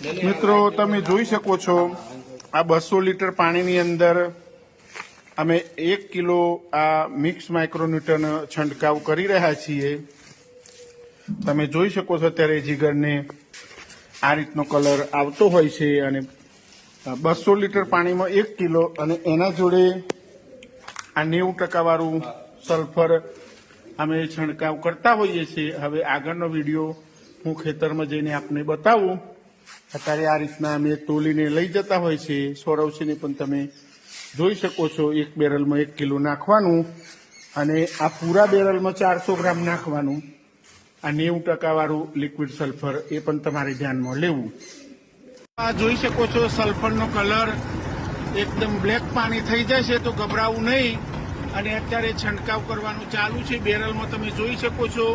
મિત્રો તમે જોઈ શકો છો આ 200 લીટર પાણીની અંદર અમે 1 કિલો આ મિક્સ માઇક્રોન્યુટન છંટકાવ કરી રહ્યા છીએ। તમે જોઈ શકો છો અત્યારે જીગરને આ રીતનો કલર આવતો હોય છે અને 200 લીટર પાણીમાં 1 કિલો અને એના જોડે આ 90% વાળું સલ્ફર અમે છંટકાવ કરતા હોઈએ છીએ। હવે આગળનો વિડીયો હું ખેતરમાં જઈને આપને બતાવું। અત્યારે આ રીતના અમે તોલીને લઈ જતા હોય છે। સોરવસીને પણ તમે જોઈ શકો છો 1 બેરલમાં 1 કિલો નાખવાનું અને આ પૂરા બેરલમાં 400 ગ્રામ નાખવાનું। આ 90% વાળું લિક્વિડ સલ્ફર એ પણ તમારે ધ્યાનમાં લેવું। આ જોઈ શકો છો સલ્ફરનો કલર એકદમ બ્લેક પાણી થઈ જશે તો ગભરાવું નહીં અને અત્યારે છંટકાવ કરવાનું ચાલુ છે। બેરલમાં તમે જોઈ શકો છો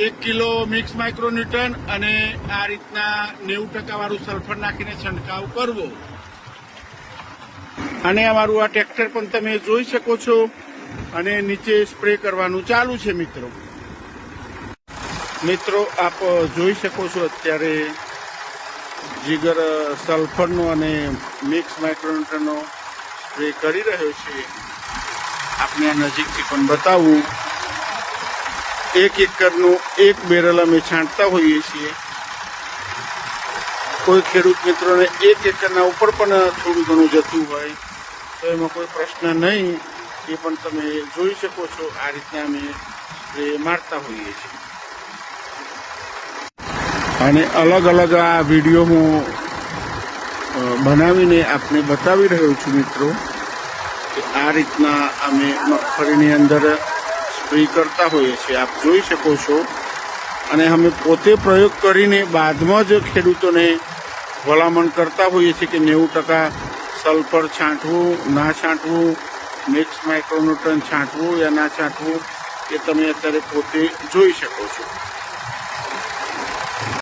1 કિલો મિક્સ માઇક્રોન્યુટન અને આ રીતના 90% વાળું સલ્ફર નાખીને છંટકાવ કરવો। અને અમારું આ ટ્રેક્ટર પણ તમે જોઈ શકો છો અને નીચે સ્પ્રે કરવાનું ચાલુ છે। મિત્રો આપ જોઈ શકો છો અત્યારે જીગર સલ્ફરનો અને મિક્સ માઇક્રોન્યુટનનો સ્પ્રે કરી રહ્યો છે। આપને આ નજીકથી પણ બતાવું। 1 એકરનું 1 બેરલ અમે છાંટતા હોઈએ છીએ। કોઈ ખેડૂત મિત્રોને 1 એકરના ઉપર પણ થોડું ઘણું જતું હોય તો એમાં કોઈ પ્રશ્ન નહીં, એ પણ તમે જોઈ શકો છો। આ રીતના અમે સ્પ્રે મારતા હોઈએ છીએ અને અલગ અલગ આ વિડીયો હું બનાવીને આપને બતાવી રહ્યો છું મિત્રો કે આ રીતના અમે મગફળીની અંદર સ્પ્રે કરતા હોઈએ છીએ। આપ જોઈ શકો છો અને અમે પોતે પ્રયોગ કરીને બાદમાં જ ખેડૂતોને ભલામણ કરતા હોઈએ છીએ કે 90% સલ્ફર છાંટવું ના છાંટવું, મિક્સ માઇક્રોન્યુટન છાંટવું યા ના છાંટવું, એ તમે અત્યારે પોતે જોઈ શકો છો।